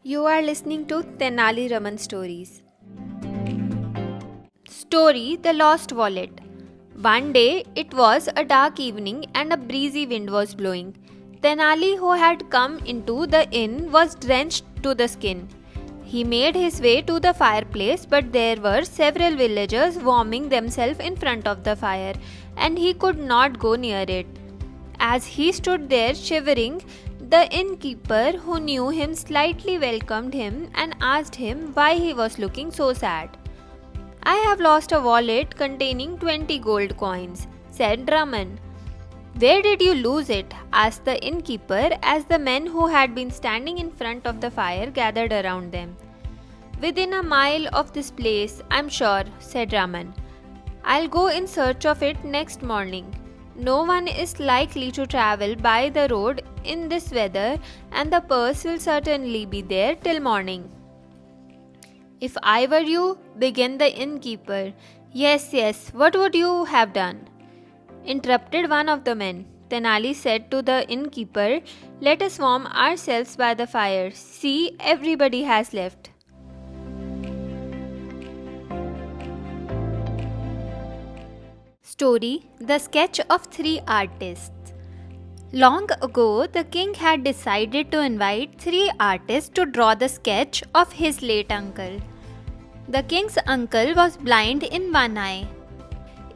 You are listening to Tenali Raman Stories. Story The Lost Wallet. One day it was a dark evening and a breezy wind was blowing. Tenali, who had come into the inn, was drenched to the skin. He made his way to the fireplace, but there were several villagers warming themselves in front of the fire, and he could not go near it. As he stood there shivering, the innkeeper, who knew him, slightly welcomed him and asked him why he was looking so sad. "I have lost a wallet containing 20 gold coins," said Raman. "Where did you lose it?" asked the innkeeper as the men who had been standing in front of the fire gathered around them. "Within a mile of this place, I'm sure," said Raman. "I'll go in search of it next morning. No one is likely to travel by the road in this weather, and the purse will certainly be there till morning." "If I were you," began the innkeeper. Yes, what would you have done?" interrupted one of the men. Tenali said to the innkeeper, "Let us warm ourselves by the fire. See, everybody has left." Story The Sketch of Three Artists. Long ago, the king had decided to invite three artists to draw the sketch of his late uncle. The king's uncle was blind in one eye.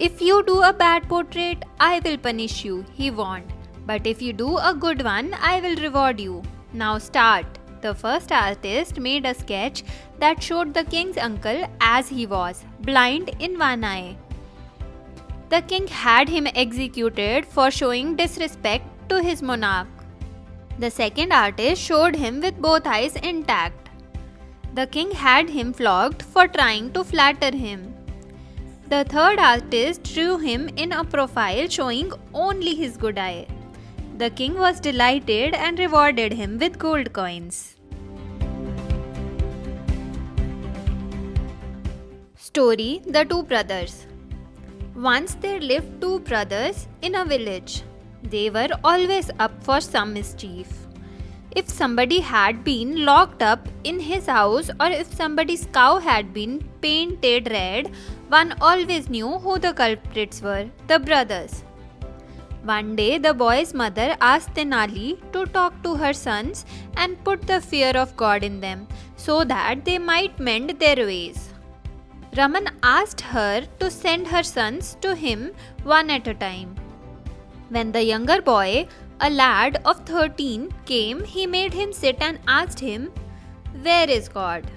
"If you do a bad portrait, I will punish you," he warned. "But if you do a good one, I will reward you. Now start." The first artist made a sketch that showed the king's uncle as he was, blind in one eye. The king had him executed for showing disrespect to his monarch. The second artist showed him with both eyes intact. The king had him flogged for trying to flatter him. The third artist drew him in a profile showing only his good eye. The king was delighted and rewarded him with gold coins. Story The Two Brothers. Once there lived two brothers in a village. They were always up for some mischief. If somebody had been locked up in his house, or if somebody's cow had been painted red, one always knew who the culprits were: the brothers. One day the boy's mother asked Tenali to talk to her sons and put the fear of God in them so that they might mend their ways. Raman asked her to send her sons to him one at a time. When the younger boy, a lad of 13, came, he made him sit and asked him, "Where is God?"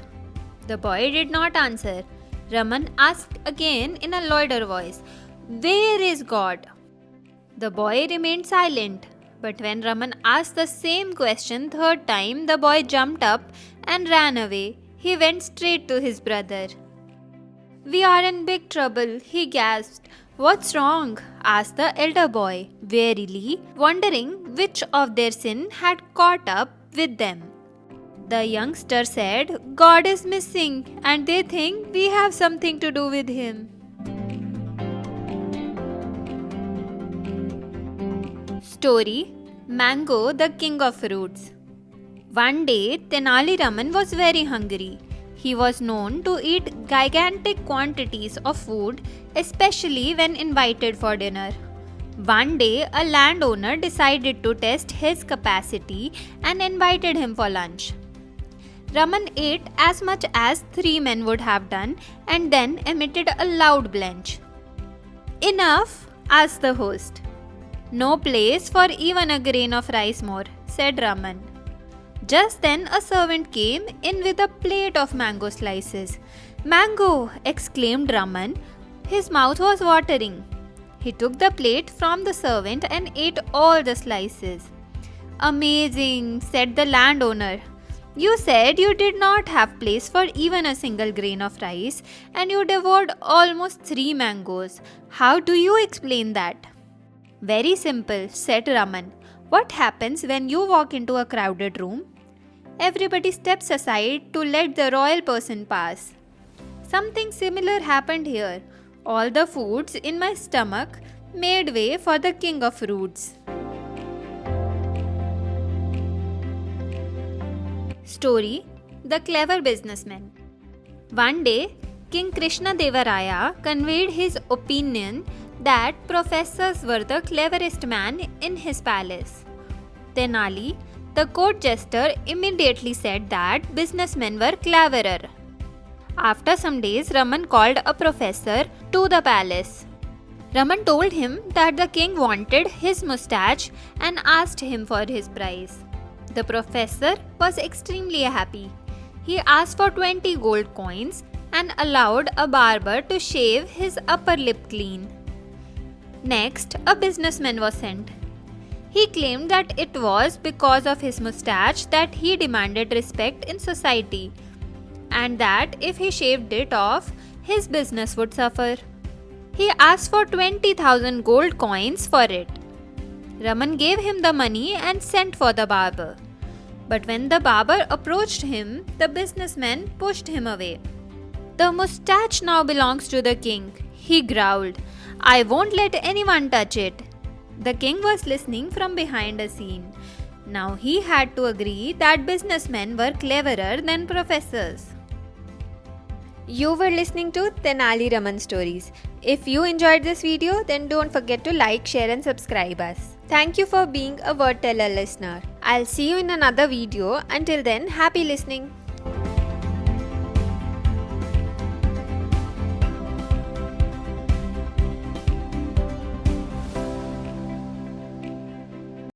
The boy did not answer. Raman asked again in a louder voice, "Where is God?" The boy remained silent. But when Raman asked the same question third time, the boy jumped up and ran away. He went straight to his brother. "We are in big trouble," he gasped. "What's wrong?" asked the elder boy, wearily, wondering which of their sin had caught up with them. The youngster said, "God is missing, and they think we have something to do with him." Story Mango, the King of Fruits. One day, Tenali Raman was very hungry. He was known to eat gigantic quantities of food, especially when invited for dinner. One day, a landowner decided to test his capacity and invited him for lunch. Raman ate as much as 3 men would have done and then emitted a loud blench. "Enough?" asked the host. "No place for even a grain of rice more," said Raman. Just then a servant came in with a plate of mango slices. "Mango!" exclaimed Raman. His mouth was watering. He took the plate from the servant and ate all the slices. "Amazing," said the landowner. "You said you did not have place for even a single grain of rice, and you devoured almost 3 mangoes. How do you explain that?" "Very simple," said Raman. "What happens when you walk into a crowded room? Everybody steps aside to let the royal person pass. Something similar happened here. All the foods in my stomach made way for the king of fruits." Story the clever businessman. One day, King Krishnadevaraya conveyed his opinion that professors were the cleverest man in his palace. Tenali, the court jester, immediately said that businessmen were cleverer. After some days, Raman called a professor to the palace. Raman told him that the king wanted his moustache and asked him for his prize. The professor was extremely happy. He asked for 20 gold coins and allowed a barber to shave his upper lip clean. Next, a businessman was sent. He claimed that it was because of his moustache that he demanded respect in society, and that if he shaved it off, his business would suffer. He asked for 20,000 gold coins for it. Raman gave him the money and sent for the barber. But when the barber approached him, the businessman pushed him away. "The moustache now belongs to the king," he growled. "I won't let anyone touch it." The king was listening from behind a scene. Now he had to agree that businessmen were cleverer than professors. You were listening to Tenali Raman Stories. If you enjoyed this video, then don't forget to like, share and subscribe us. Thank you for being a word teller listener. I'll see you in another video. Until then, happy listening.